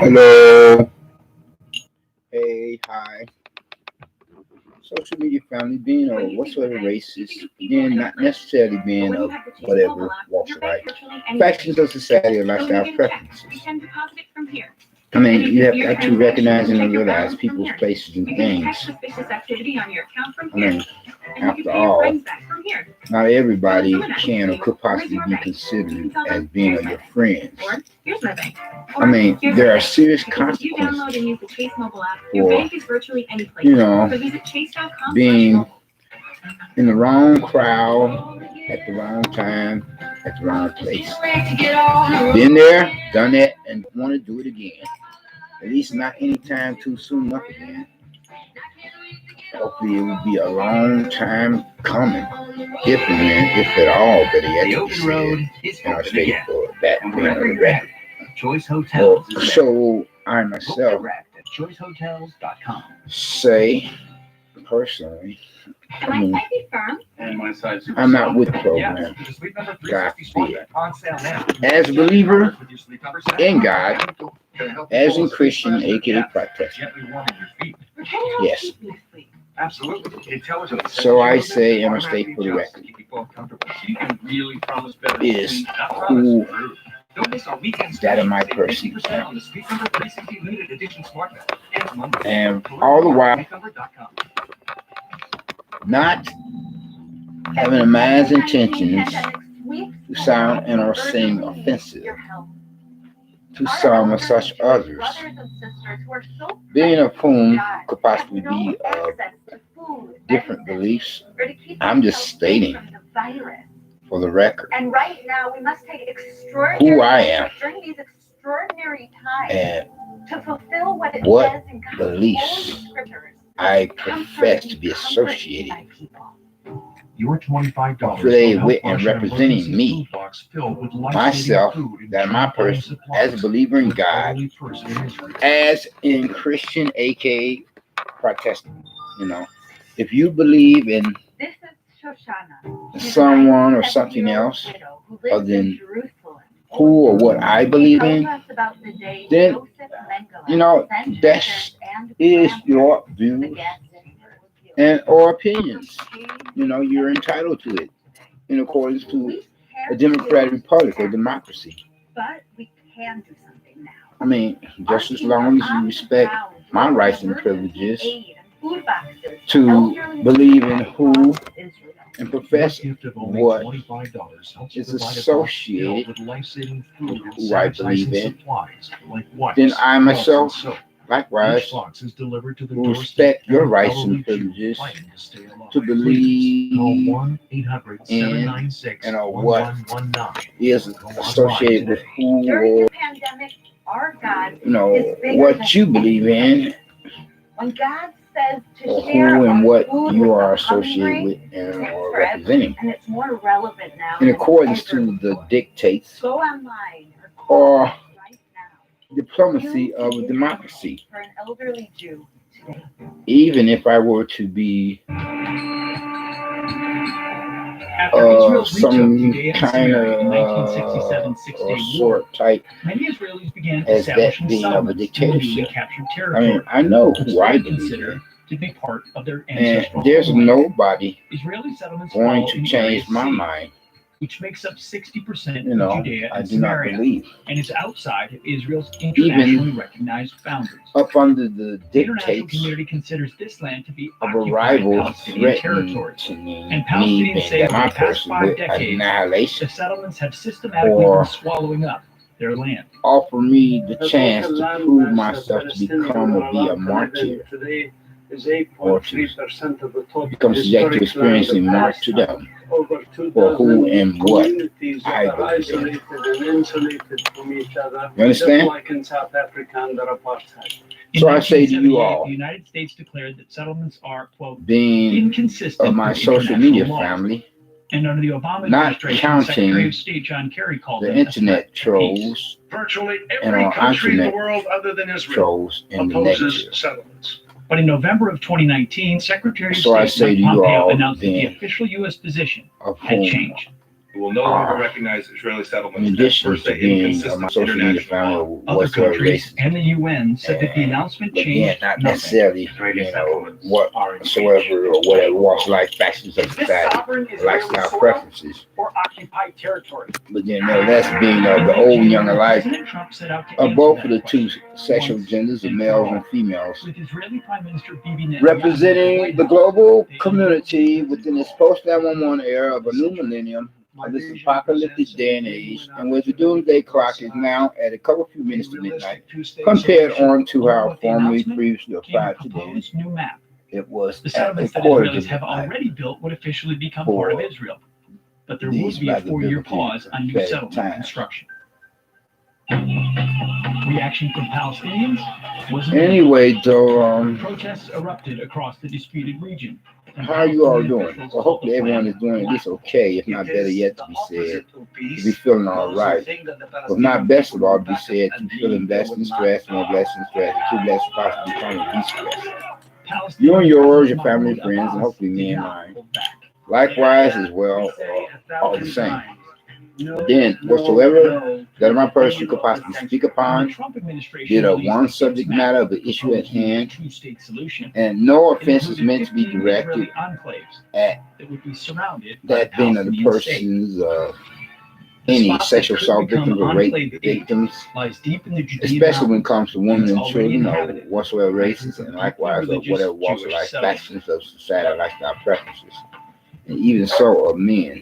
Hello. Hey, hi. Social media family, being of whatsoever races, again, not necessarily being of whatever walks of life, factions of society or lifestyle preferences. I mean, you have got to recognize and realize people's places and things. I mean, after all, not everybody can or could possibly be considered as being of your friends. I mean, there are serious consequences for, being in the wrong crowd at the wrong time at the wrong place. Been there, done that, and want to do it again. At least not anytime too soon enough again. Hopefully it will be a long time coming, if and if at all, but yet to be said in our state for that being on the record. So I myself say personally, I mean, I'm not with the program. God forbid. As a believer in God, as in Christian, aka Protestant. Yes. So I say, and I state for the record, is who that of my person. And all the while, not having a man's intentions to sound and or seem offensive to some or such others, being of whom could possibly be of different beliefs. I'm just stating for the record who I am and what beliefs I profess to be associated affiliated with and representing me, myself, that my person, as a believer in God, as in Christian, aka Protestant. If you believe in someone or something else other than who or what I believe in, then that is your views and or opinions. You're entitled to it in accordance to a democratic republic or democracy. I mean, just as long as you respect my rights and privileges to believe in who and profess what is associated with who I believe in, then I myself likewise will respect your rights and privileges to believe in and or what is associated with who or what you believe in or who and what you are associated with and or representing in accordance to the dictates or diplomacy of a democracy. Even if I were to be some kind of or sort type as that being of a dictatorship. I mean, I know who I believe in. And there's nobody going to change my mind. Which makes up 60% of Judea and Samaria, believe. And is outside of Israel's internationally recognized boundaries. Up under the dictates community considers this land to be of a rival territory. And Palestinians say for the past 5 decades, annihilation, the settlements have systematically been swallowing up their land. Offer me the chance to prove myself to become or be a martyr. Or to become subject to experiencing martyrdom for who and what I believe in. You understand? So I say to you all, the United States declared that settlements are, quote, being inconsistent of my social media family, and under the Obama not counting Secretary of State John Kerry called the internet trolls, virtually every country in the world other than Israel opposes settlements. But in November of 2019, Secretary of State Mike Pompeo announced that the official U.S. position had changed. who will no longer recognize Israeli settlements. In addition to being on my social media family or whatsoever race, and the UN said that the announcement changed not necessarily, whatsoever or whatever walks of life, factions of society, lifestyle preferences, or occupied territory. but then nevertheless being of the old and young alike of both of the two sexual genders of males and females, representing the global community within this post-911 era of a new millennium of this apocalyptic day and age, and where the doomsday clock is now at a couple few minutes to midnight, compared on to how formerly previously applied to then. It was the settlements that Israelis have already built would officially become part of Israel, but there would be a 4-year pause on new settlement construction. Reaction from Palestinians was anyway, though. Protests erupted across the disputed region. How are you all doing? Well, hopefully everyone is doing at least okay, if not better yet to be said, to be feeling all right. But not best of all to be said, to be feeling blessed and stressed, more blessed and stressed, and too blessed to possibly become be stressed. You and yours, your family and friends, and hopefully me and mine. Likewise as well, all the same. But then, whatsoever that my person could possibly speak upon, did a one subject matter of the issue at hand, and no offense is meant to be directed at that being of the person's any sexual assault victims or rape victims, especially when it comes to women and children or whatsoever races, and likewise of whatever walks of life, factions of society, lifestyle preferences. And even so of men,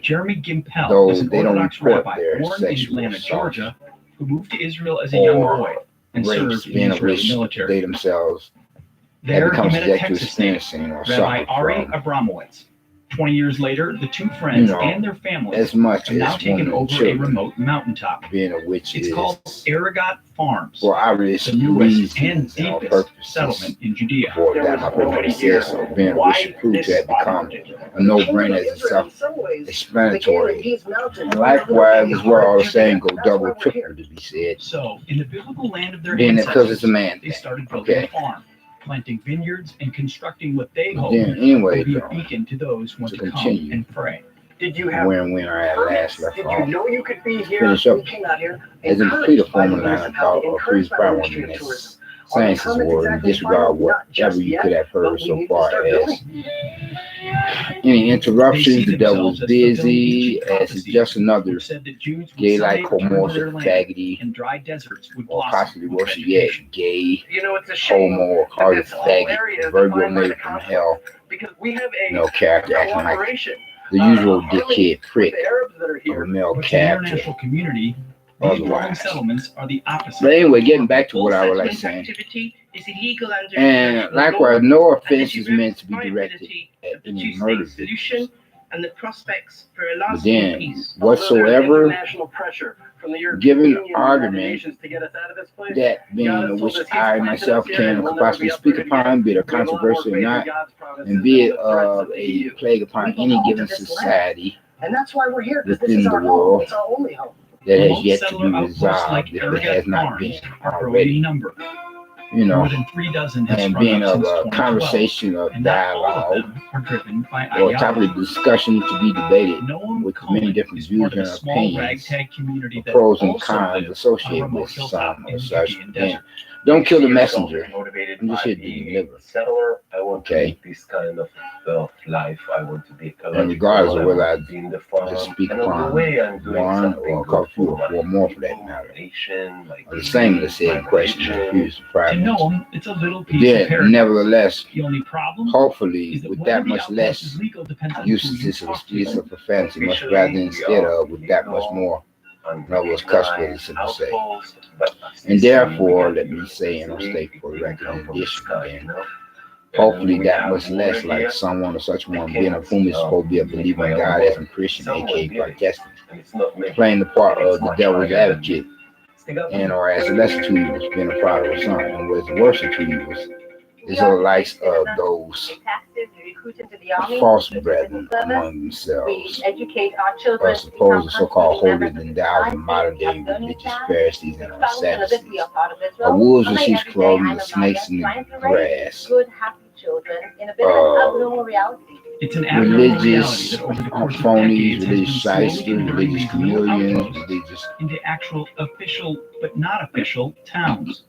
though they don't report their sexual assault, Georgia, who moved to Israel as a young boy and served in the Israeli military. They themselves there have become he met a subject to Texas experiencing or Rabbi Ari suffering Abramowitz. 20 years later, the two friends and their families as much have now as taken over children, a remote mountaintop. being of which it's is called Aragot Farms, for obvious the newest and reasons deepest settlement in Judea. For that my person says so, being of which should prove to have become a no-brainer as itself explanatory. And likewise as well, all the same go double, triple to be said. So, in the biblical land of their being ancestors, because it's a man they started building a farm, planting vineyards and constructing what they hope anyway, will be a beacon to those who want to come and pray. Did you have when I had last left Did off, you know you could be here? finish up Here? as a complete a former line of thought or please probably one of the next sciences were in disregard whatever you could have heard so far as any interruptions. The devil was busy as it's just another gay-like commercial faggoty or possibly worse yet, gay, homo, or carded faggot, Virgo native from hell, no character acting like the usual dickhead prick of a male character. Otherwise. Settlements are the opposite. But anyway, getting back to what I was like saying, and likewise, no offense is meant to be directed at any murder victims. And the prospects for a but then, whatsoever given argument that being of which I myself can possibly speak upon, be it a controversy or not, and be it of a plague upon any given society within the world that has yet to be resolved, if it has not been already. You know, and being of a conversation of dialogue or a topic of discussion to be debated with many different views and opinions, pros and cons associated with some or such. And don't kill the messenger. I'm just here to deliver. Settler, I want to live this kind of life. I want to be and regardless of whether I just speak upon one or a couple or more for that matter, or the same as the said question refused to private. It's a little piece of nevertheless, the only problem hopefully, with that much less usage of profanity, much rather than instead of with that much more. In other words, cuss words, to say. And therefore, let me say, and I'll state for the record, in addition, then, hopefully that much less like someone or such one being of whom is supposed to be a believer in God as a Christian, aka Protestant, playing the part of the devil's advocate, and or as a lesser two evils, being a prodigal son, and what is the worst of two evils is the likes of those false brethren among themselves, supposed so-called holier than thou in modern day religious Pharisees and Sadducees, wolves in sheep's clothing, the snakes in the grass, It's an abnormal reality religious that over the course of phonies, decades has been religious slowly shysters, converting religious these little chameleons, outposts religious into actual official but not official towns.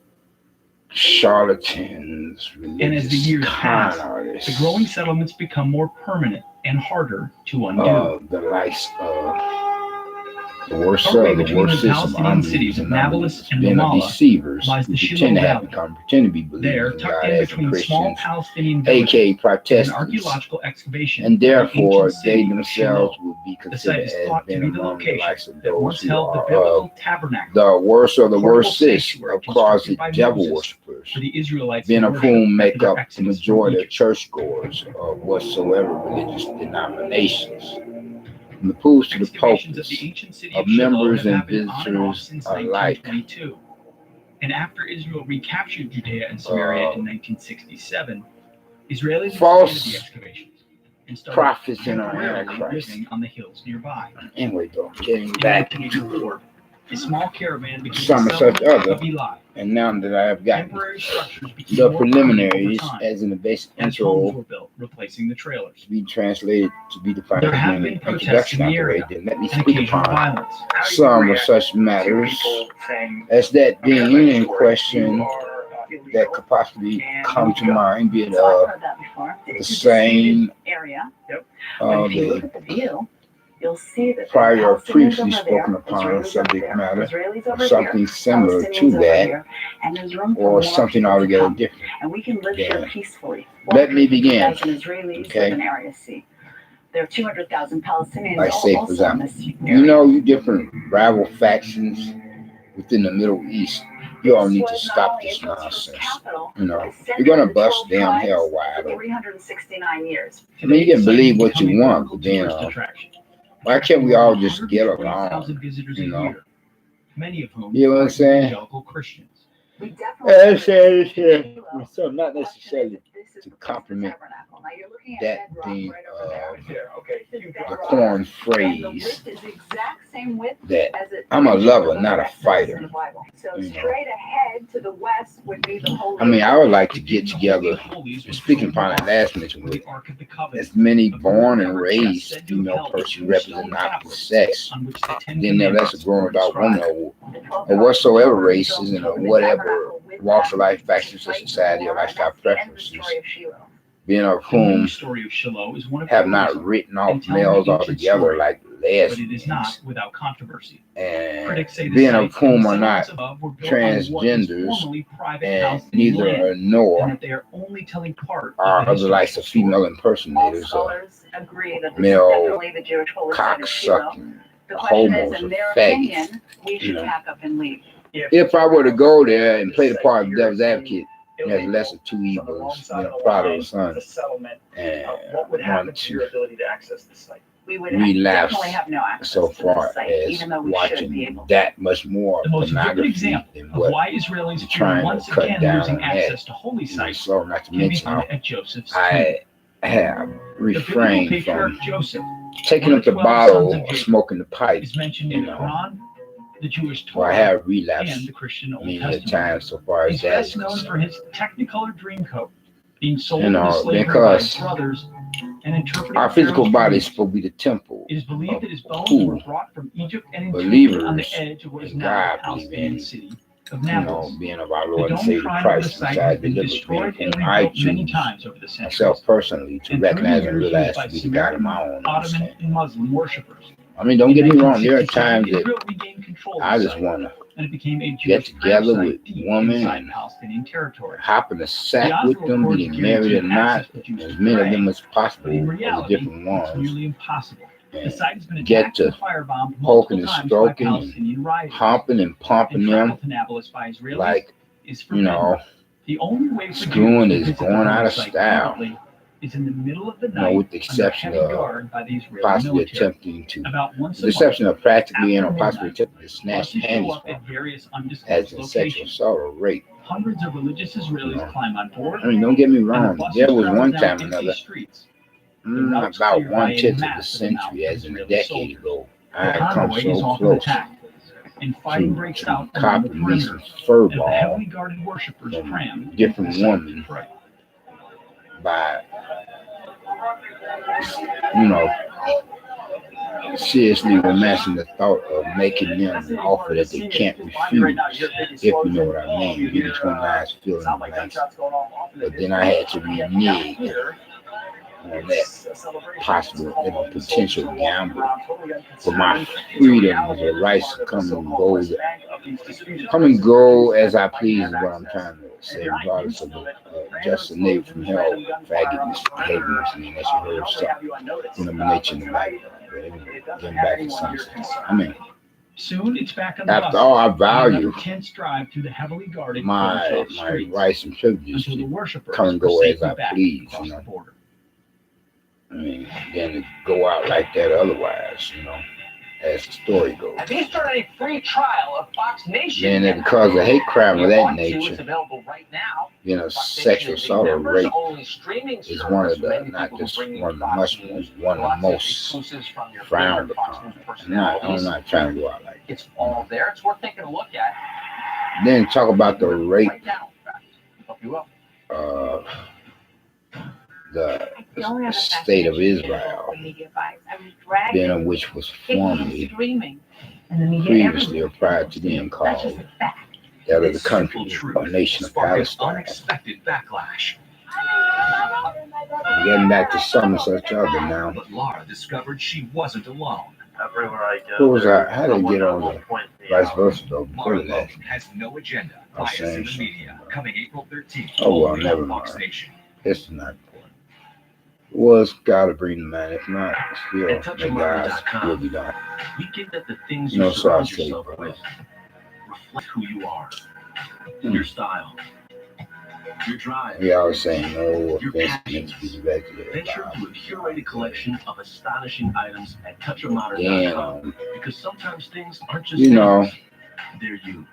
charlatans, And as the religious years con pass, artists, the growing settlements become more permanent and harder to undo. the likes of the worst Partway of the between the worst system, Palestinian cities of Nablus and Ramallah deceivers lies who the pretend Shiloh to have Valley. become, pretend to be There, believers in tucked God in as between Christians, small Palestinian aka villages, is an Protestants, archaeological excavation. and therefore of the ancient they city of themselves Shiloh. would be The site considered is as thought to being be the among the location likes of that those once who held the are biblical tabernacle, the worst of the portable worstest sanctuary of closet constructed by devil Moses worshippers, for the Israelites being to of worship whom after make their up the exodus majority from of Egypt. churchgoers of whatsoever religious denominations. From the pools to the Excavations of pulpits, the ancient city of of Shiloh members have and happened on and off visitors since alike. 1922. And after Israel recaptured Judea and Samaria in 1967, Israelis false expanded the excavations and started prophets in our temporarily Antichrist. living on the hills nearby. Anyway, though, getting In back 1984, a small caravan became some the of such settlement other, of Eli. and now that I have gotten Temporary structures became the more permanent over preliminaries, time as in the basic as homes intro, were built, replacing the trailers. to be translated to be defined There as have being been an protests introduction in out the the way, area then let me and speak occasional upon violence. some of such matters as that being any in question that could possibly come to mind, be it the same the you'll see that prior or previously spoken upon subject matter, or something similar to that, or something altogether different. And we can live here Then peacefully. let me begin. Israelis Okay. live in Area C. There are 200,000 Palestinians Like say, for also in example, this you area. know, you different rival factions within the Middle East, you all need to stop this nonsense. You know, you're gonna bust damn hell wide open. 369 years. I mean, you can believe what you want, but then why can't we all just get along? You know, many of whom you know what I'm saying? evangelical Christians. We definitely So not necessarily to compliment that being the corn phrase that I'm a lover, not a fighter. You know. I mean, I would like to get together, speaking upon that last mention, with as many born and raised female persons representing the opposite sex, then there less a grown adult woman or whatsoever races and or whatever walks of life, factions of society, or lifestyle preferences, being of whom have not written off males altogether like lesbians, without controversy. and being of whom are not transgenders, and neither nor are other likes of female impersonators or male cocksucking homos or faggots. You know, if I were to go there and play the part of devil's advocate, there's less of two evils, prodigal son, and one to relapse so far as watching that much more The most vivid pornography example than of what why Israelis you're are trying once to cut again down losing on access that. to holy sites So not to can be mention, found at Joseph's tomb. I have The biblical refrained patriarch from Joseph taking one up the of 12 bottle sons of or Jacob smoking the pipe, is mentioned you in the know, Quran, the Jewish or I Torah, have and relapsed the Christian Old many a Testament. time so far as He's that best is known concerned. for his Technicolor Dreamcoat being sold You into know, slavery by because his brothers and interpreting our physical Pharaoh's body is dreams. supposed to be the temple It is believed of that his bones who were brought from Egypt and entombed on the believers edge of what is in now God the believe Palestinian in, city of you know, Nablus. being of our The Lord and dome Savior shrine of the Christ, site which has I been delivered, being destroyed whom and I rebuilt many choose times over the centuries. myself personally to And recognize through and the years realize used by to be the God of my Samaritan, own Ottoman, understanding. and Muslim worshippers. I mean, don't In get me wrong, there are 1967, times that Israel regained control of I the just site, want to and it became a get Jewish prayer together site with deep women inside and Palestinian territory. hop in a The sack with Oslo them, Accords getting married or guaranteed not, access for Jews as to many of pray, them as but in possible of the reality, different it's ones, nearly impossible. The and site has been get attacked and to firebombed poking multiple and times by stroking and Palestinian rioters, humping and pumping and them travel to Nablus by Israelis like, is you forbidden. know, The only way for screwing Jews to is visit the going out holy of site style, currently is in the middle of the you know, night with the under exception heavy of guard by the Israeli possibly military. attempting to, About once the a month, exception of practically and or after possibly midnight, attempting to snatch buses show panties up from at various as undisclosed in sexual locations. assault or rape. Hundreds of religious You Israelis know, climb on board, I mean, don't get me and the wrong, buses there was travel one down time or empty another, streets. The routes about cleared by a 1/10 of the massive amount century, of as in a Israeli decade soldiers. ago, The I had come convoy is so often close attacked, and fighting to breaks out around the copping me some perimeter fur as the ball heavily guarded worshippers from cram into different the site to women pray. by you know, seriously romancing the thought of making them an offer that they can't refuse, if you know what I mean. Read between lines, fill in the blanks. But then I had to renege on that possible, potential gamble. For my freedom as a right to come and go as I please is what I'm trying to say, regardless of just a name from hell, faggot, behaviors, and as you heard something, nature in the background. But anyway, getting back to something. I mean, soon it's back on the after all, I value tense drive through the heavily guarded my rights and privileges to come and go as I please, you know. I mean, then to go out like that otherwise, you know, as the story goes. Have you started a free trial of Fox Nation? Then because of hate crime of that nature, it's available right now. you know, sexual assault or rape is one of the, not just one of the much ones, one of the most frowned upon. I'm not trying to go out like that. It's all there. It's worth taking a look at. Then talk about the rape, the state of Israel, then which was formerly, previously or prior to then called that of the country or nation of Palestine. Unexpected backlash. Getting back to some and such other now. But Laura discovered she wasn't alone. Who was I? How did I get on the vice versa though? Before Laura that, has no agenda. I was Bias in saying the media. Coming April 13th. oh well, never mind. This is not important. Was gotta bring the man. If not, still, the guys will be done. We get that the things You know, you so I surround say, yourself brother. with reflect who you are, your style, your drive. Yeah, I was saying no offense meant to be directed Venture at to a curated collection of astonishing items at touchofmodern.com damn, because sometimes things aren't just you know, things, they're you.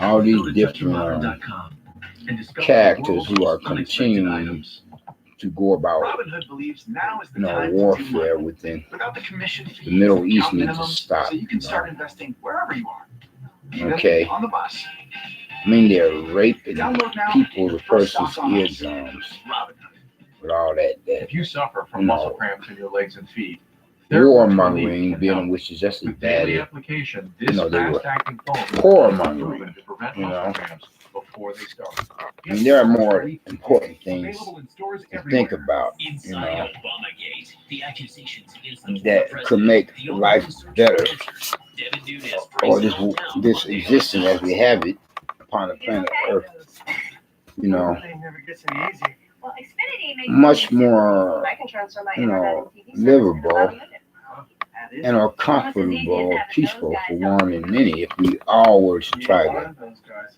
all these Go to different touchofmodern.com and discover the characters world's who are most unexpected continuing items. to go about, Brotherhood believes now is the you know, time to do warfare money within without the commission fees, the Middle and East account needs to minimums, stop. so you can You start know? investing wherever you are. Even Okay. on the bus. I mean, they're raping Download now. people, the First person's stop on us. eardrums Robinhood. with all that If you suffer from You know, muscle cramps in your legs and feet, warmongering, being which is just as with bad daily as application, you this know, they were fast-acting foam is whoremongering, proven to prevent you muscle know. cramps before they start. I mean, there are more important things Available in stores to everywhere. think about, you Inside know, Obamagate, the accusations against the that former could president, make the life open search better, for answers. Devin Nunes or breaks it all down this Monday existence on as we have it upon the planet Earth, you know, Everything never gets any easier. Well, Xfinity makes much it more, I can transfer my you know, internet and TV service in about livable a minute. That is and are comfortable, peaceful for one and many if we all were to try to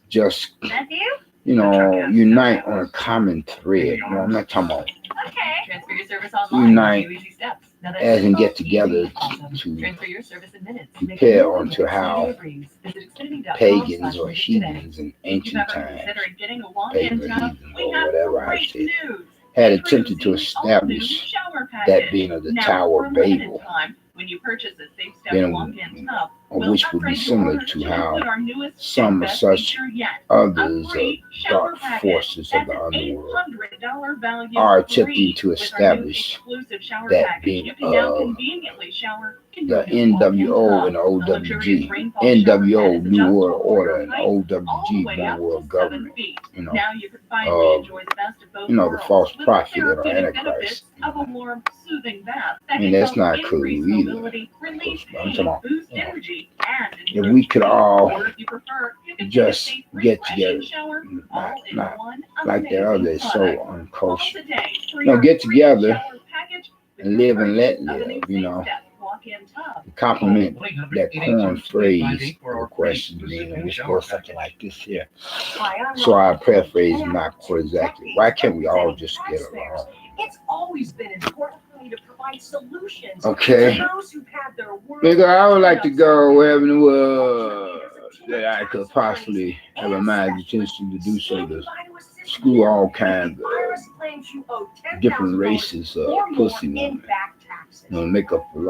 just, Matthew? you know, unite on a common thread. No, I'm not talking about Okay. Transfer your service online. unite, Few easy steps. Now that's as in simple, get together easy, awesome. to Transfer your service in minutes. compare onto how Xfinity Visit Xfinity.com/visit pagans or today. heathens in If you've ancient ever times, considered getting a walk-in pagan tub, heathens we or have whatever I great said, news. had attempted to Introducing all-new establish shower that package. being of the Now, Tower for of a limited Babel, time, when you purchase a Safe Step then walk-in tub, or we'll which would be upgrade your similar order to to how include our newest some best such feature yet. others A of free shower dark package. forces of That's the an underworld $800 value are free attempting to with our new establish exclusive shower that package. being You can now of conveniently shower in the your new walk-in NWO tub. and The luxurious OWG, rainfall shower NWO pad is New World adjustable for Order your and height all the OWG way One up World to 7 Government, feet. you know, Now you can finally enjoy the best of both you know, the worlds false with the prophet or therapeutic Antichrist. benefits of a warm, soothing bath I that mean, can that's help not cool increase either. mobility, relieve I'm pain, talking about, boost you know, energy, and if improve we could sleep. all Or if you prefer, you can just take a safe, get refreshing together, shower not, all in not one like the amazing others, so product. Call unkosher. today for No, your get free together shower package with and your live and let purchase of a new live, you Safe know. Step walk-in tub. Compliment Call that corn 1-800-882-2858 phrase for of our the question free being, exclusive which shower goes something package. like this here. Hi, I'm So I Robin. paraphrase And not after for exactly. decades Why can't we of all representing just get taxpayers, along? it's always been important for me to provide solutions Okay. to those who've had their world Because I would like to turned go upside wherever in the down. world Fortunately, that I could possibly have a imagination to do so, to standing by to assist screw you. all If kinds the of IRS claims you owe different $10,000 races of or more pussy in women, back taxes. you know, make up for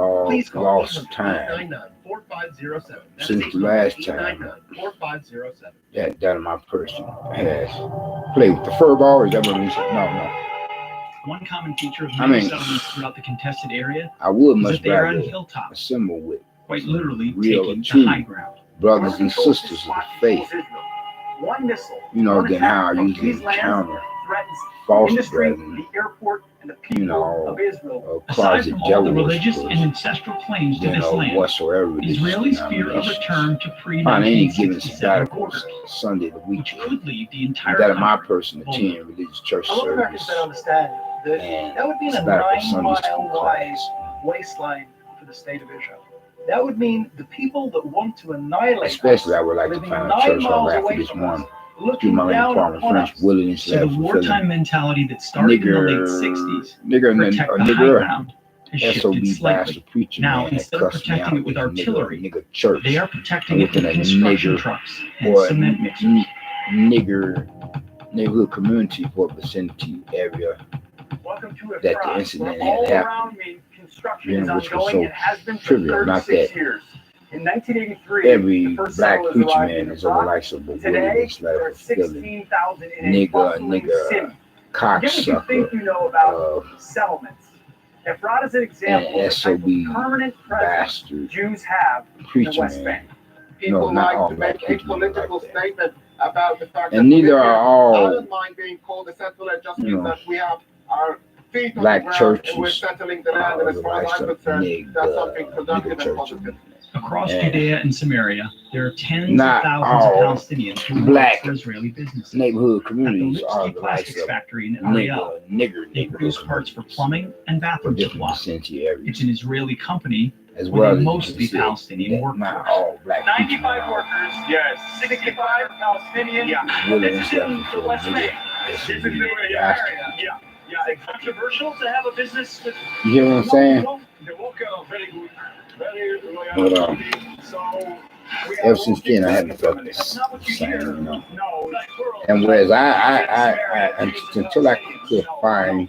lost time 899-4507. That's since the last time 899-4507. that my person has played with the fur ball. Is that what it is? No. One common feature of I many mean, settlements throughout the contested area I would is much that they are on rather hilltops, assemble with quite literally real taking true the high ground. brothers and sisters of the faith, One missile, you know, one than how I attack from usually these lands encounter threatens false industry, brethren, the airport, and the people you know, of Israel. Aside closet from all devil the religious worshippers, and ancestral claims to you this know, land, whatsoever religious Israelis fear a denominations. return to On any given pre-1967 sabbatical borders, Sunday the which weekend, could leave the and entire that of my country person vulnerable. attend religious church A lot of Americans service don't understand that and that would mean a sabbatical Sunday school 9-mile wide class, waistline for the state of Israel. That would mean the people that want to annihilate especially I us, would like to living find a 9 church home miles after away this from one. us, Do looking my main down department upon French us. willingness So the wartime mentality that started in the late 60s, nigger, protect the high nigger, ground, has SOB shifted slightly. bastard preacher Now, man that instead of cussed me protecting out it with with artillery, nigger church they are protecting it within with a construction nigger trucks and or cement mixers. nigger neighborhood community or vicinity area Welcome to a that the France incident where all had happened, around me construction you is know, which was ongoing so and has been for trivial. Not 36 that years. In 1983, every the first black settlers preacher arrived man in is over France. like some Today, willingness there are letter fulfilling 16,000 in a nigger, bustling city. Forget what you cocksucker, think you know about settlements. Efrat is an example and of the type SOB of permanent presence bastard Jews have in the preacher West man. Bank. No, not all to black make a preachers are political like that. statement about the fact And that neither are I all don't mind being called a settler. It just you means know, that we have our feet on black the ground and we're churches settling the land. And as the far as likes I'm of concerned, that's something nigger productive and churches. positive. Across And Judea and Samaria, there are tens not of thousands of all Palestinians who black work for Israeli businesses. neighborhood At the communities are Lipsky the likes Plastics of Factory in Ariel, nigger they produce parts for communities plumbing and for bathroom different supply. vicinity It's areas, an Israeli company as with well a as mostly you can see Palestinian that not workforce. all black preachers 95 are workers, yes, 65 Palestinians. Yeah, willingness this is letter in the fulfilling West Bank. nigger This is SOB in the area. bastard. Yeah. It's controversial to have a business with. You hear what I'm saying? Very good. Very But loyal. So ever since then, I haven't felt the same, you know. And whereas until I could find,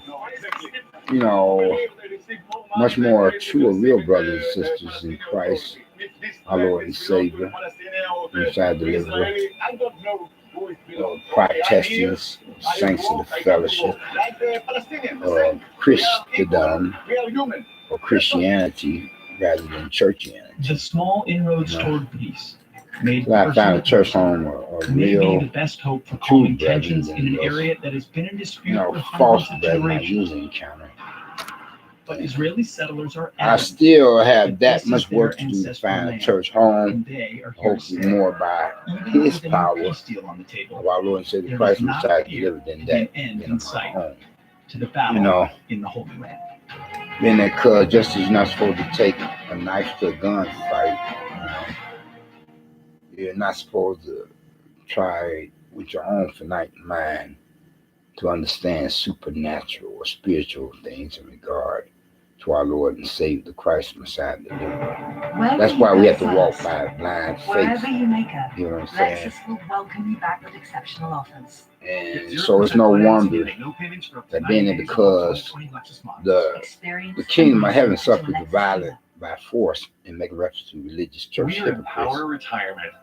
you know, much more true or real brothers and sisters in Christ, our Lord and Savior, inside the deliverer, Protestants, saints of the fellowship, Christendom, or Christianity rather than churchianity. The small inroads No. toward peace, made So I found a church personal, home or may be real, the best hope for true calming tensions brethren in an than this, area that has been in dispute you know, for false hundreds of brethren I generations. usually encounter. But Israeli settlers are I adamant still have this that is much their work to do to ancestral find a land, church home, and they are here to hopefully stay. more by Even His with a new power peace deal on the table, of our Lord and Savior there Christ does not Messiah appear delivered than to be an that end in in my sight home. to the battle You know, in the Holy Land. being that cuz just as you're not supposed to take a knife to a gunfight, you know, you're not supposed to try with your own finite mind to understand supernatural or spiritual things in regard to our Lord and Savior Christ Messiah deliverer. That's why we have to walk by a blind faith. Wherever you may go, You know what I'm saying? Lexus will welcome you back with exceptional offers. And so it's no wonder that being it because the kingdom of heaven suffers the violent by force and make reference to religious church hypocrites, retirement,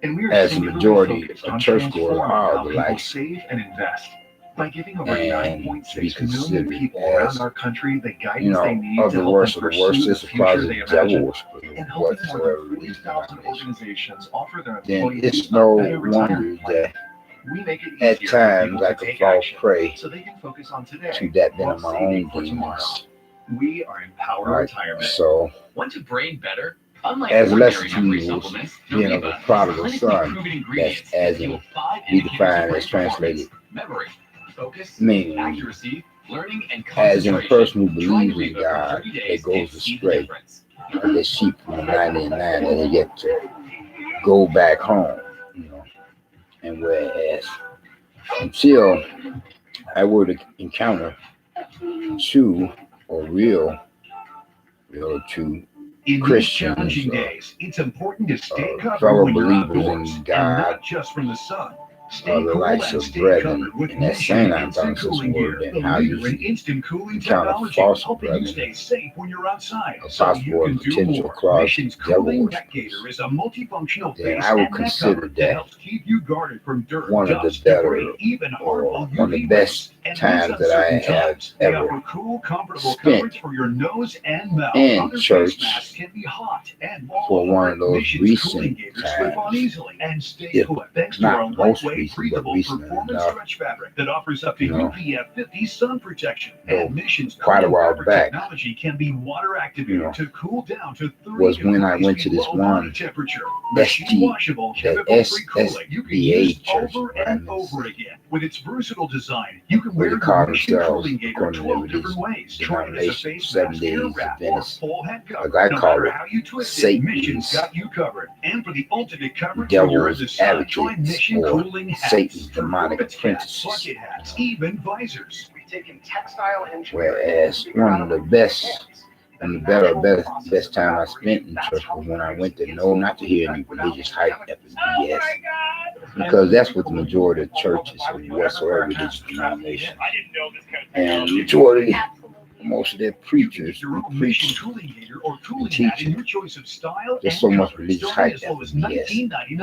and we are as the singularly majority focused of on churchgoers transforming are how the people likes, save and invest. By giving over and to be 9.6 million considered people as, around our country the guidance you know, they need of to the help worst them of the worst, pursue the this future causes they devil imagine, worshipers and helping more whatsoever than religion 40,000 denomination. organizations offer their Then employees it's a no better wonder retirement plan. that We make it at easier for times people I to could take fall action prey so they can focus on today to that then while of my saving own for tomorrow. demons. We are Empower Right. Retirement. So, Want to brain better? Unlike as ordinary less memory evils, supplements, being of a Doriva prodigal has son, clinically proven that's ingredients as that fuel in 5 be indicators of defined brain as translated, performance: memory, focus, meaning accuracy, learning, and as in a concentration. person who Try believes in Doriva for God 30 that days goes and see the astray, difference. like that sheep from the 99 that are yet to go back home, you know. And whereas until I were to encounter true or real or true In these Christians, challenging days, it's important to stay covered fellow when you're believers outdoors, in and God, not just from the sun. Stay or the cool likes and of stay brethren. covered with And that Mission same I Instant thought was Cooling a word Gear, that the how leader in usually instant cooling encounter technology, false helping you brethren, stay safe when you're outside, a so possible you or can do potential more. clause Mission's devil Cooling worshippers, Neck Gaiter is a multifunctional then face I would and neck consider cover that that helps keep you guarded from dirt, one of the dust, better debris, even or harmful one of the UV best rays. And these times that I uncertain have times, they ever offer cool, comfortable spent coverage for your nose and mouth. in Other face church masks can be hot and for one of those Mission's Cooling recent Gaiters slip on times, easily and stay if put thanks to our not most lightweight, recent, but breathable recent performance enough, stretch fabric that offers up to you know, UPF 50 sun protection. though And Mission's quite a cooling while fabric back, technology can be water activated you know, to cool down to 30 was when I degrees went to this below body one temperature. Machine washable, that chemical-free cooling you can use SSDA church, over I and mean, over again. With its versatile design, you can what wear they your call Mission themselves, Cooling Gaiter according to 12 religion, different ways. Try it as a denomination, face Seven mask, ear Days wrap, or Adventist, full head as cover. I No call matter it, how you twist it, Mission's Satan's got you covered. And for the ultimate coverage when you're in the devil's sun, join advocates, Mission or Cooling Hats, Satan's demonic performance hats, apprentices, bucket hats, even visors. We've taken textile engineering. whereas one of the best and the best time I spent in church was when I went there, no, not to hear any religious hype up and BS, because that's what the majority of churches or whatsoever religious denomination, and the majority, most of their preachers and preaching and teaching, there's so much religious hype up and BS,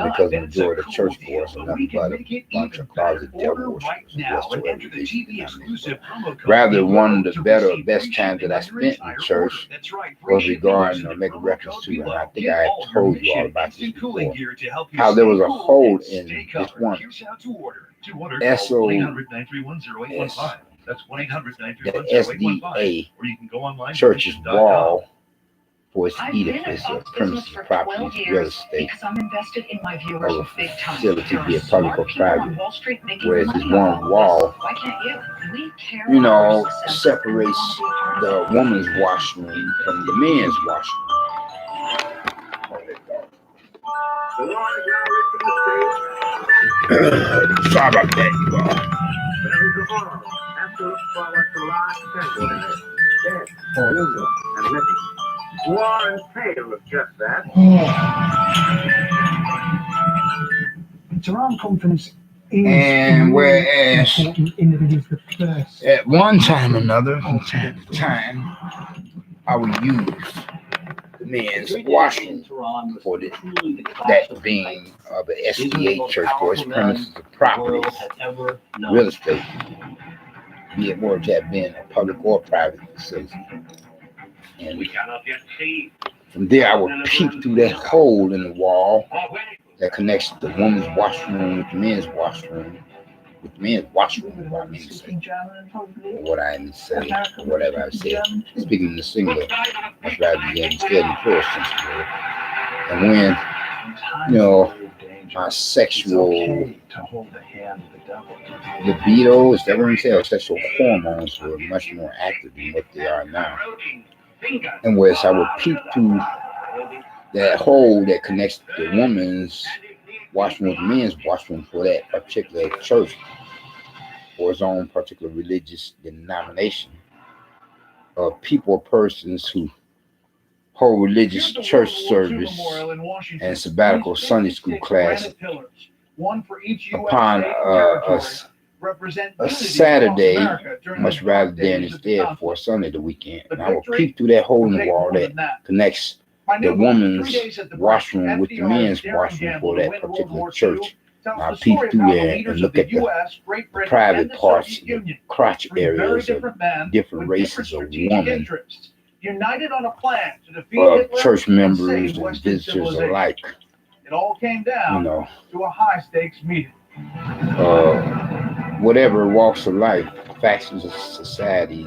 because the majority of church goers are nothing but a bunch of closet devil worshippers and whatsoever religious denomination. Rather, one of the better or best times that I spent in church was regarding or making reference to, and I think I have told you all about this before, how there was a hole in this one SOS, That's 1-800-931-0815. the SDA Or you can go online. church's wall for its I've been edifice in of business premises, for 12 properties, real years estate, because I'm invested in my viewers or big time. facility, There be are it public or smart people on private, Wall Street making whereas money this off one all of wall, this. Why can't you? We care you about know, your success and we separates want to be a part of the it. woman's washroom from the men's washroom. Sorry about that, you all. War and fail of just that. Tehran conference is And whereas important in that it is the first at one time or another, from time to time, I would use the men's washroom for that being of the SDA church for its premises of properties, real estate, be it more to have been a public or private facility. And We cannot get paid. from there, I would peep through that hole in the wall that connects the woman's washroom with the men's washroom, what I mean to say, or what I mean to say, or whatever I said. Speaking in the singular, much rather than instead in plural sense. And when, you know, my sexual libido, is that what I'm saying, or sexual hormones were much more active than what they are now. And whereas I would peep through that hole that connects the woman's washroom with the men's washroom for that particular church or its own particular religious denomination, of people or persons who hold religious church service and sabbatical Sunday school class upon a Saturday, much rather than instead for a Sunday the weekend. And I will peek through that hole in the wall that connects the woman's washroom with the men's washroom for that particular church. And I peek through there and look at the private parts, the crotch areas of different races of women, united on a plan to defeat of Hitler church and members save and Western visitors civilization. alike, It all came down you know, to a high-stakes meeting. whatever walks of life, factions of society,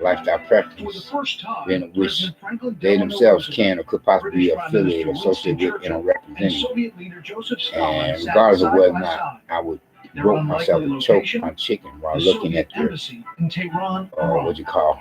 lifestyle preferences, in which they themselves can or could possibly be affiliated or associated with and are represented. And regardless of whether or not I would broke myself a choke on chicken while looking at their, what you call,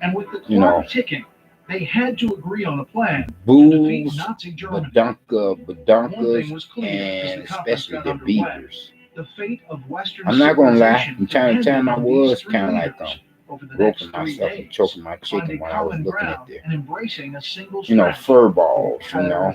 And with the you know, clock ticking, they had to agree on a plan to defeat booze, Nazi Germany. badunkas, and especially the beavers. The fate of Western I'm not gonna lie, civilization from time to time I depended on was these three kind of like leaders over the groping next 3 myself and days, choking my chicken finding while I was common looking at ground their, and embracing a single you know, strategy. fur balls, you know.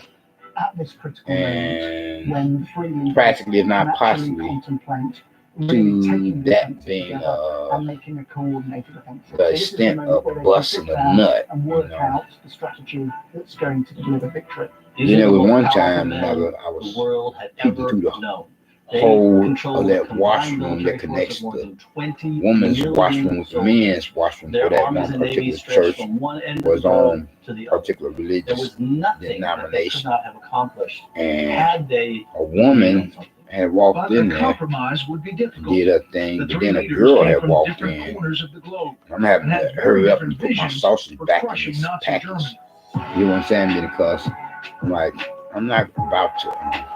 at this critical and moment, when freely practically, if not naturally possibly, contemplate really to taking the that offensive being together and making a coordinated offensive. the So this is extent moment of where they can busting sit a down nut. and work out the strategy that's going to deliver victory. You know, with one time, men another, I the was world had peeping ever through the known. hole controlled of the that combined washroom military that force of connects more the than 20 woman's million washroom with the soldiers. men's washroom Their for that armies one and navies particular stretched church from one end of was the globe on to the other. particular There religious was nothing that they could denomination. not have accomplished And had they a woman had walked But in a there, compromise would be difficult. did her thing, The but three then a leaders girl came had from walked different in. corners of the globe I'm having and to had very hurry up and different put my visions sausage for back in crushing this Nazi package. Germany. You know what I'm saying? Because I'm like, I'm not about to,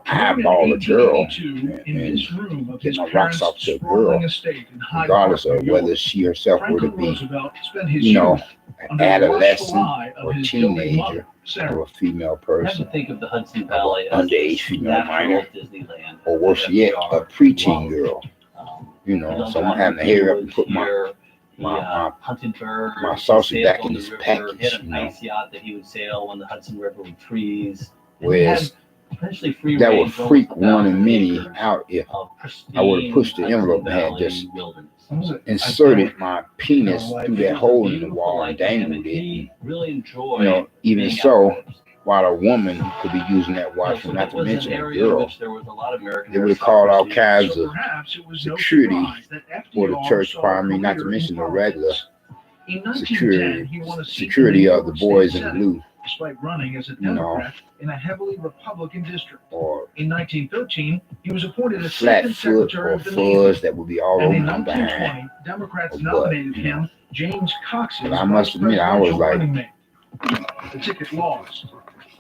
eyeball a girl in this room of get his my rocks parents' off to a sprawling girl, estate in Hyde regardless Park, of New whether York. she herself were to Franklin be, Roosevelt spent his you know, youth an under the watchful adolescent eye of or his doting teenager mother, Sarah. or a female I have to person, think of the Hudson Valley or as underage female natural minor, Disneyland. or worse that yet, FDR a preteen loved. girl. You So don't I'm want having to to hurry up and put here. He my hunted birds, my he sausage sailed back on in the this river, package, He had an ice yacht that he would sail when the Hudson River would freeze. And he whereas had essentially free that would range over freak 1,000 one in many acres out if of I would have pushed the pristine envelope and Hudson had Valley just wilderness. inserted my penis Like, through It that was a hole in the beautiful wall and life for him, dangled and it. he really enjoyed Even being so, outdoors. while a woman could be using that So washroom, not it to was mention an a area in girl, which there was a lot of American they would have called all aristocracy. kinds So of perhaps it was no security surprise that for the FDR church saw a primary, not to career in mention the regular politics. In 1910, he won a seat in security the of the New York boys State in Senate, blue, despite running as a Democrat in a heavily Republican district. or In 1913, he was appointed as flat second foot, secretary or of the Navy. fuzz that would be all And over in my behind. 1920, Democrats But, nominated you know, him James Cox's but I must vice admit, I was presidential like, running mate. The ticket lost.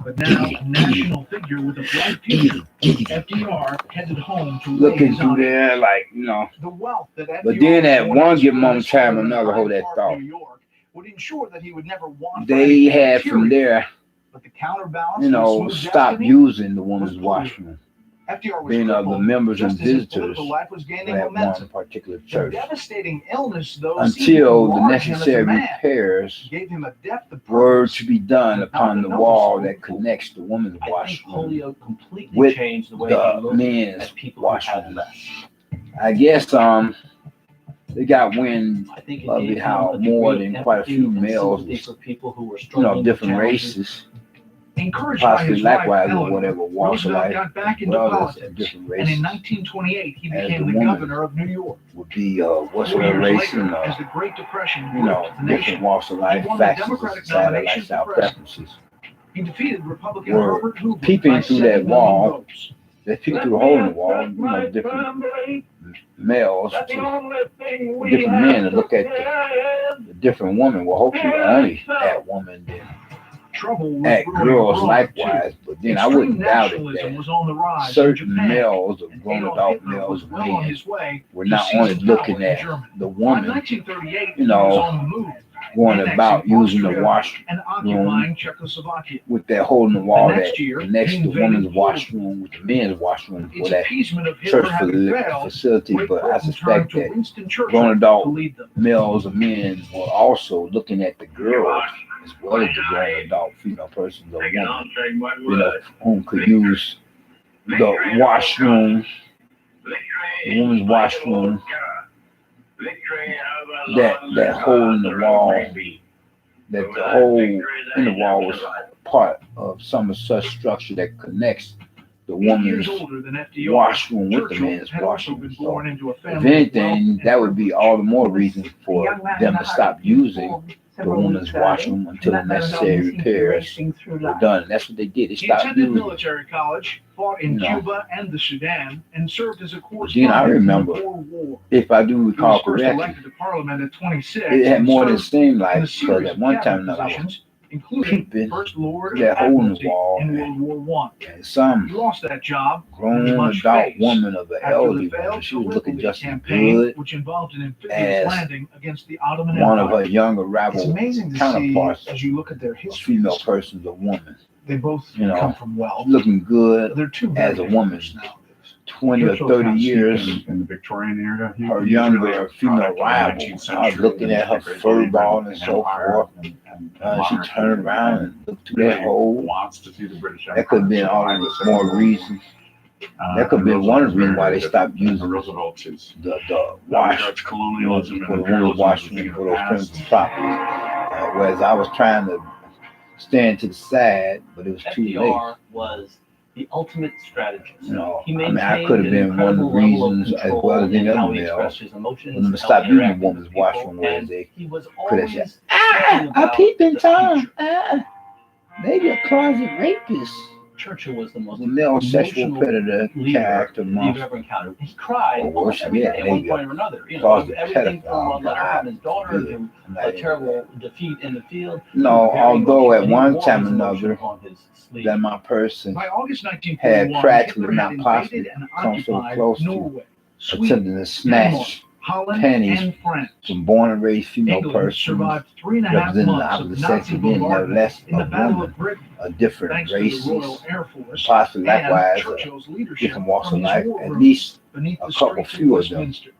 But now, a national figure with a bright future, FDR headed home to looking raise through honor. there, like, The wealth that FDR But then at wanted one to given spend moment his in time, time in another hold Hyde that Park, thought. New York, would ensure that he would never want for They anything, had from period. there, But the counterbalance to smooth stopped destiny, using the woman's was washroom, FDR was being of the crippled members and just as his visitors political life was of gaining that momentum. one particular The church, devastating illness, though, seemed to until the enlarge him as a necessary man, repairs gave him a depth of were purpose to be done that upon the not wall noticeable. that connects the woman's I think washroom polio completely with changed the way he the looked men's at people who had washroom. less. I guess they got wind I think it of gave it him how a more degree of than quite a few empathy and males sympathy was, for people who were struggling with different challenges. races, Encouraged by possibly his wife, likewise or Eleanor, whatever walks of Roosevelt life, got back into well, that's politics, different and in races 1928 he as became the the woman governor of New York. would be what's 4 her years race later, and as the Great Depression gripped the different nation, walks of life, he won the factions, Democratic society, nomination lifestyle for president. preferences. He defeated Republican Were Herbert Hoover peeping by through 7 that million wall. votes. They peek through a hole in the wall, different males, different men to look at the different woman. Well, hopefully only at woman, then Trouble was at brewing girls abroad, likewise. too. But then I Extreme wouldn't doubt it nationalism that was on the rise in certain Japan. males, of grown Adolf adult Hitler males was and well on men, his way were to not seizing only looking power in at Germany. the By woman, 1938, you know, he was on the move, going annexing about using the Austria washroom and occupying Czechoslovakia. with that hole in the wall The that next year, connects he the invaded woman's Poland. washroom with the men's washroom for Its that appeasement of Hitler church having failed, facility. Great But I Britain suspect turned to that Winston Churchill grown to adult lead them. males and men were also looking at the girls as well as the grown adult female persons or women, whom could use the washroom, the woman's washroom, that hole in the wall, that the hole in the wall was part of some such structure that connects the 8 years woman's older than FDR, washroom with the Churchill men's had also washroom. been So, born into a if family of wealth anything, and that would be privilege. all the more reason for them to stop using the woman's washroom until the necessary repairs were done. And that's what they did. They He stopped attended using it. military college, fought in You know. Cuba and the Sudan, and served as a Then I correspondent remember, in the Boer War. if I do He recall was first correctly, elected to Parliament at 26. it had and more than served seemed in like, a because series at of one cabinet time I was positions, including peeping First Lord that of hole in the Admiralty wall, in World War I. and He some lost that job grown much adult face woman of an after elderly the woman, failed she was looking Gallipoli just as campaign, good which involved an amphibious as landing against the Ottoman one of Empire. her younger It's rival amazing to counterparts, see as you look at their a history. female persons or woman, They both you know, come from wealth. looking good They're two as very a woman. different personalities. 20 or 30 years, in the Victorian era. her younger female rival. I was looking at her fur ball and so forth. She turned around and looked through that hole. Wants to see the British That could have been all of the more reasons. That could have been one of the reasons why they stopped using Roosevelt is the wash. Dutch colonialism For and the women's imperialism washroom for those primitive properties. Whereas I was trying to stand to the side, but it was too late. FDR was the ultimate strategist. You know, He I mean, I maintained could have an been one of the incredible level of reasons, as control well as any in other how he male, expressed his emotions, for them to how stop he using interacted women's with people, washroom where and they he was could have always said, thinking I about peeped in the time. future. Maybe a closet rapist. Churchill was the most The male sexual emotional predator leader character you've amongst ever encountered. He cried or almost every worse, day yeah, at one maybe point or another. You know, closet everything from a pedophile. letter from his daughter Yeah, to I'm a not into terrible defeat in the field. No, Very although emotional, at and he one wore time his or emotion another, on his sleeve. that my person By August had 1941, practically Hitler not had possibly invaded and come so occupied close to Norway, Sweden, attempting to snatch Holland, panties and France. from born and raised female England persons survived 3.5 representing the months of opposite sex Nazi again, bombardment nevertheless in the of Battle women of Britain, of different thanks to the races, Royal Air Force possibly and likewise Churchill's leadership different walks from of his life, war at room least beneath a the couple streets few of of them. Westminster.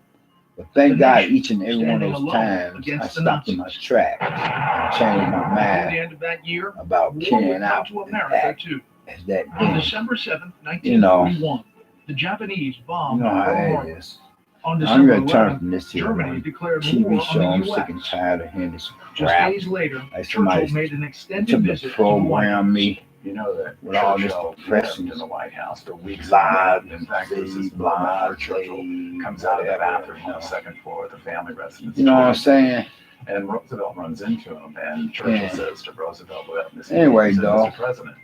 But thank The God, nation each and every one of standing those alone times, I against the stopped in my Nazis. track and changed my Before the mind end of that year, about war carrying would come out to an America act too. as that On being. December 7th, You know, 1941, the Japanese you bombed know how Pearl that Harbor. is. On I'm December going to turn 11th, from this here Germany declared TV war show. on I'm the sick and U.S. tired of hearing this Just crap. days later, Like Churchill somebody made an extended took the visit to the White program House. me You know that with all this Churchill depressing lived in the White House for weeks. blah, In fact, this is the blah, moment where Churchill comes out of the bathroom on the second floor of the family residence. You know what I'm saying? And Roosevelt runs into him, and Churchill Yeah. says to Roosevelt, without missing Anyway, he said, though, Mr. President,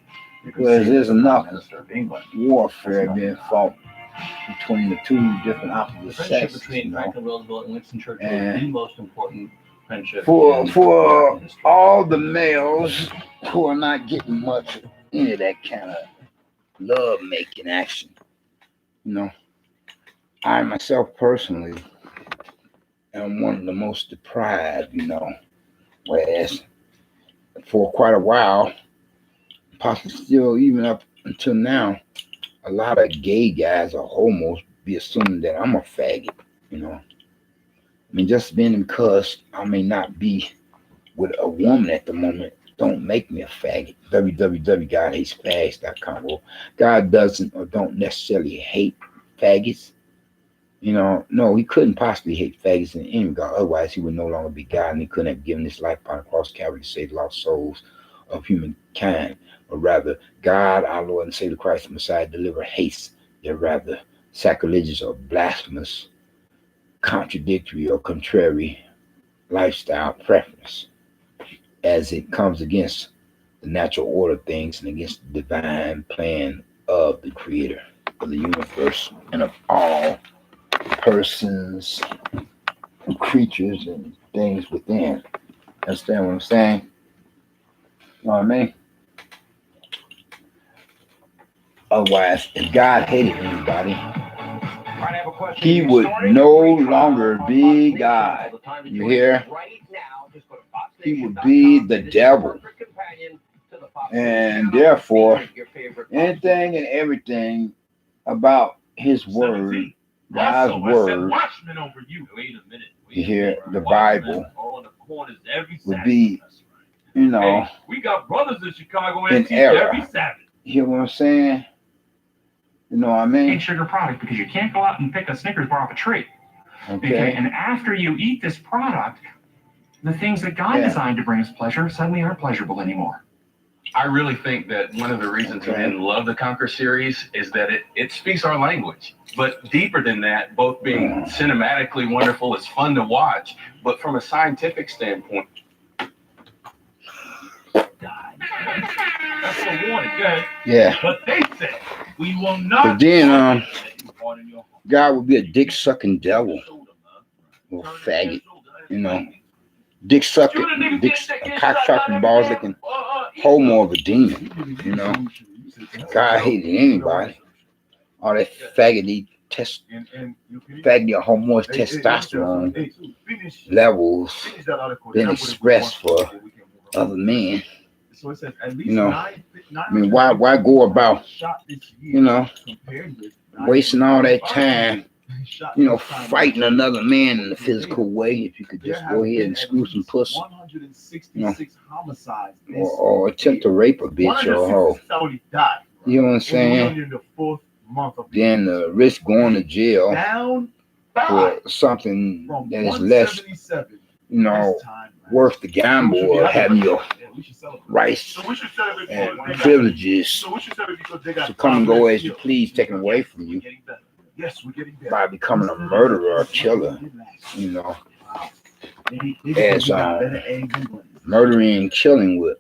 you can well, see there's the Prime enough Minister of England. warfare being fought between the two different The opposite friendship sexes, between you know. Franklin Roosevelt and Winston Churchill And is the most important friendship For in American history. all the males who are not getting much of any of that kind of love-making action, you know, I myself personally am one of the most deprived, you know, whereas for quite a while, possibly still even up until now, a lot of gay guys or homos be assuming that I'm a faggot, you know. I mean, just being because I may not be with a woman at the moment don't make me a faggot. www.godhatesfags.com. Well, God doesn't or don't necessarily hate faggots. You know, no, he couldn't possibly hate faggots in any regard. Otherwise, he would no longer be God, and he couldn't have given his life upon the cross Calvary to save the lost souls of humankind. Or rather, God, our Lord and Savior Christ, the Messiah, deliver hates. They're rather sacrilegious or blasphemous, contradictory or contrary lifestyle preference, as it comes against the natural order of things and against the divine plan of the creator of the universe and of all persons, creatures, and things within. Understand what I'm saying? You know what I mean? Otherwise, if God hated anybody, he would no longer be God. You hear? He would be the devil. And therefore, anything and everything about his word, God's word, you hear, the Bible, would be, you know, we got brothers in Chicago in error. You hear what I'm saying? You know what I mean? Sugar product because you can't go out and pick a Snickers bar off a tree. Okay. And after you eat this product, the things that God designed to bring us pleasure suddenly aren't pleasurable anymore. I really think that one of the reasons men love the Conquer series is that it speaks our language. But deeper than that, both being cinematically wonderful, it's fun to watch, but from a scientific standpoint, that's what I wanted, good. Yeah. But they said we will not. But then, God would be a dick sucking devil or faggot, you know. Dick sucking, cock sucking balls that can hold more of a demon, you know. God hated anybody. All that faggoty faggoty or hormones, testosterone levels been expressed for other men. So it says at least You know, nine I mean, why go about, shot this year you know, compared with wasting all that time, you know, fighting another man in a physical way? If you could just go ahead and screw some pussy, 166 you know, homicides or attempt to rape a bitch or a hoe. somebody died. You know what I'm And we're saying? only in the 4th month of Then risk going to jail down for something from that is less, 177 you know, this time. worth the gamble of having your Yeah, we should celebrate. rights So we should celebrate and because they got- privileges So we should celebrate because they got to come and go as you skills. please taken away from you Getting better. Yes, we're getting better. by becoming a murderer or killer, you know, as murdering and killing would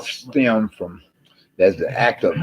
stem from, that's the act of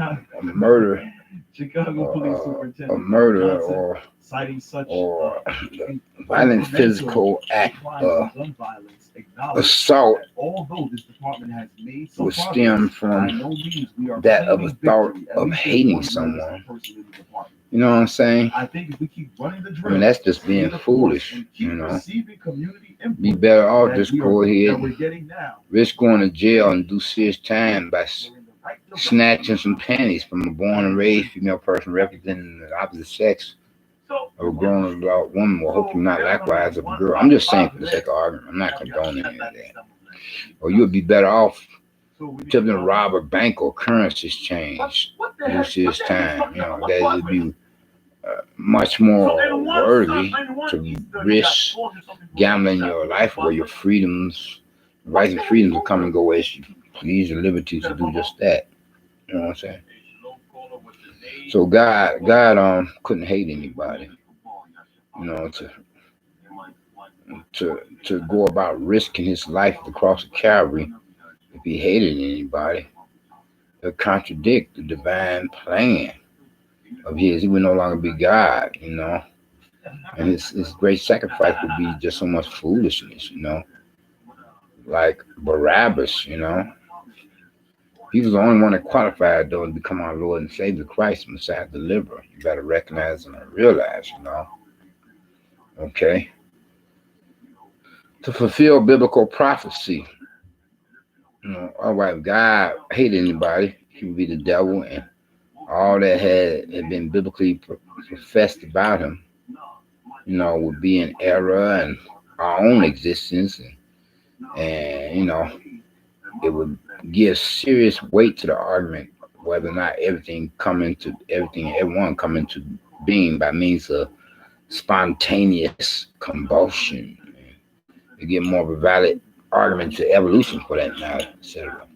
murder, Chicago Police Superintendent a murder Johnson, citing such the violent physical act of gun violence, acknowledged assault that although this department has made some would progress, stem by from no means we are that of a claiming thought victory. At of least there's hating one someone. person in the department. You know what I'm saying? I think if we keep running the I drill, mean, that's just being stay the course, foolish, and keep you know. receiving community input Be better off that just we are- go ahead that we're and getting now, risk going to jail and do serious time by we're in the right direction. snatching some panties from a born and raised female person representing the opposite sex of a grown adult woman, or hopefully not likewise of a girl. I'm just saying for the sake of argument. I'm not condoning any of that. Or you would be better off attempting to rob a bank or currency exchange, do serious time. You know, that would be much more worthy to risk gambling your life away, your freedoms, rights and freedoms to come and go as you please, and liberties to do just that. You know what I'm saying? So God couldn't hate anybody. You know, to go about risking his life to cross the Calvary. If he hated anybody, it would contradict the divine plan of his. He would no longer be God, you know. And his great sacrifice would be just so much foolishness, you know. Like Barabbas, you know. He was the only one that qualified, though, to become our Lord and Savior Christ, Messiah, deliverer. You better recognize and realize, you know. Okay. To fulfill biblical prophecy. You know, all right, if God hated anybody, he would be the devil, and all that had been biblically professed about him, you know, would be in error and our own existence, and you know, it would give serious weight to the argument whether or not everyone come into being by means of spontaneous combustion. To get more of a valid argument to evolution for that matter, etc.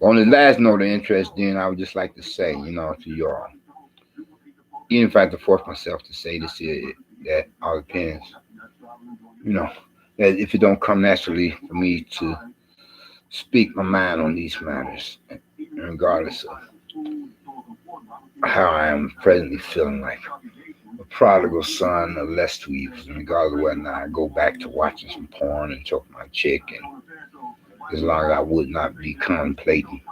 On the last note of interest, then I would just like to say, you know, to y'all, even if I have to force myself to say this here, that all depends, you know, that if it don't come naturally for me to speak my mind on these matters, regardless of how I am presently feeling like a prodigal son of less to evils, and regardless of whether or not I go back to watching some porn and choke my chick, and as long as I would not be contemplating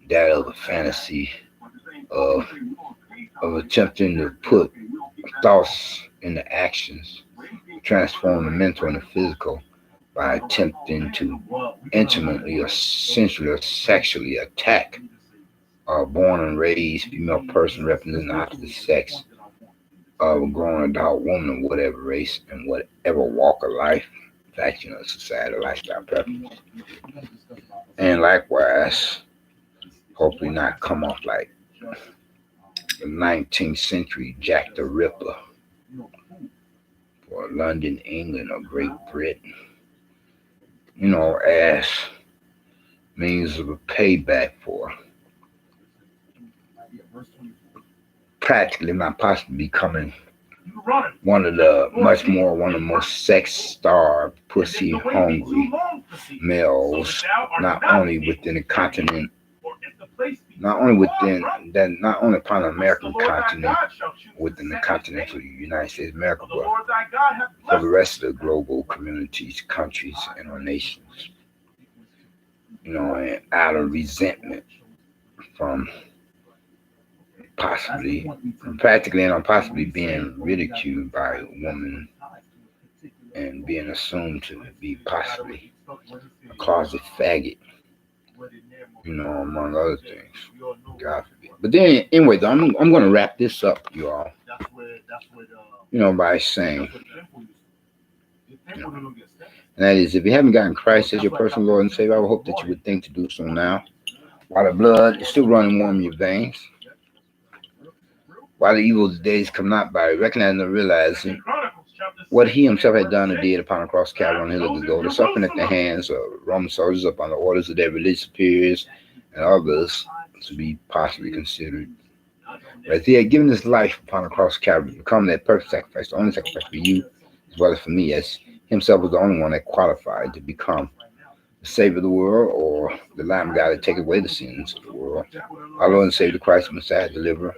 that of a fantasy of attempting to put thoughts into actions, transform the mental and the physical by attempting to intimately or sensually or sexually attack a born and raised female person representing the opposite sex of a grown adult woman of whatever race and whatever walk of life, faction of society, lifestyle preference. And likewise, hopefully not come off like the 19th century Jack the Ripper for London, England, or Great Britain, you know, as means of a payback for practically not possibly becoming one of the most sex-starved, pussy-hungry males, not only within the continent, not only upon the American continent, within the continental United States of America, but for the rest of the global communities, countries, and our nations. You know, and out of resentment from practically and possibly being ridiculed by a woman and being assumed to be possibly a closet faggot among other things. God forbid. But then, anyway, though, I'm going to wrap this up, you all. By saying, and that is, if you haven't gotten Christ as your personal Lord and Savior, I would hope that you would think to do so now, while the blood is still running warm in your veins, while the evil days come not by, recognizing and realizing what he himself had done and did upon the cross of Calvary on the hill of Golgotha, suffering at the hands of Roman soldiers upon the orders of their religious superiors and others to be possibly considered. But he had given his life upon the cross of Calvary to become that perfect sacrifice, the only sacrifice for you as well as for me, as himself was the only one that qualified to become the Savior of the world, or the Lamb of God to take away the sins of the world, our Lord and Savior Christ, Messiah, deliverer.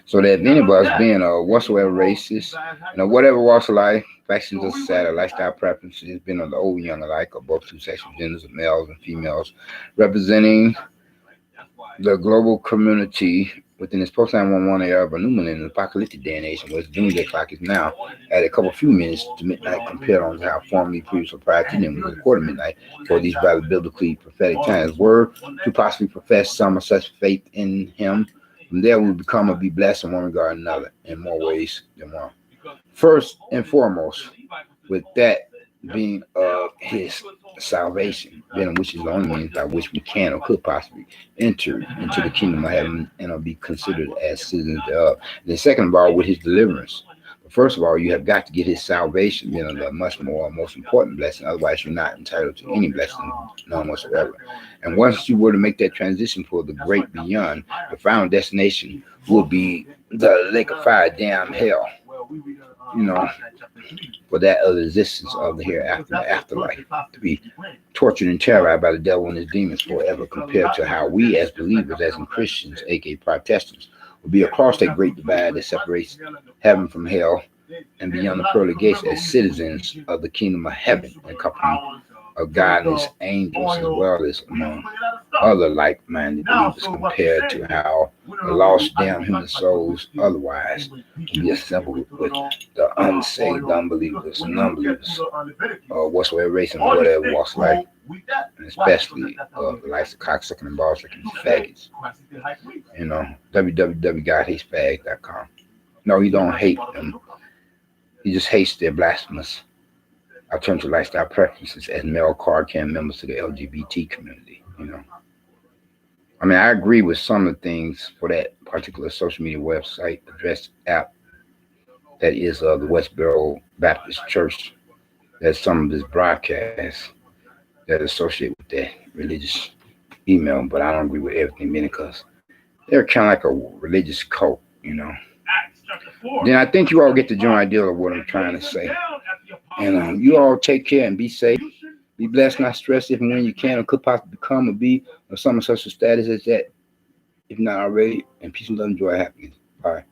So that if any of us, being whatsoever races, whatever walks of life, factions of society, lifestyle preferences, being of the old and young alike, or both two sexual genders of males and females, representing the global community within this post-911 era of a new millennium, apocalyptic day and age, in which doomsday clock is now at a few minutes to midnight, compared on how formerly previously prior to them was a quarter midnight for these rather biblically prophetic times were to possibly profess some of such faith in him. From there we become or be blessed in one regard or another in more ways than one. First and foremost, with that being of his salvation, then which is the only means by which we can or could possibly enter into the kingdom of heaven and be considered as citizens thereof. And then second of all, with his deliverance. But first of all, you have got to get his salvation, being the much more most important blessing. Otherwise, you're not entitled to any blessing, none whatsoever. And once you were to make that transition for the great beyond, the final destination will be the lake of fire, damn hell. For that other existence of the hereafter, the afterlife, to be tortured and terrorized by the devil and his demons forever, compared to how we as believers, as in Christians, aka Protestants, will be across that great divide that separates heaven from hell and beyond the pearly gates as citizens of the kingdom of heaven and company of God and his angels, as well as among other like-minded believers, compared to how the lost damn human souls otherwise can be assembled with the unsaved unbelievers and unbelievers, or whatsoever race and whatever walks of life, and especially the likes of cocksucking and ball-sucking faggots. www.godhatesfags.com. No, he don't hate them. He just hates their blasphemous alternative lifestyle preferences as male card carrying members to the LGBT community. I mean, I agree with some of the things for that particular social media website address app that is the Westboro Baptist Church. That's some of this broadcasts that associate with that religious email, but I don't agree with everything, because they're kind of like a religious cult, Then I think you all get the general idea of what I'm trying to say. And you all take care and be safe. Be blessed, not stressed if and when you can or could possibly become or be of some such a status as that, if not already. And peace and love and joy, happiness. Bye.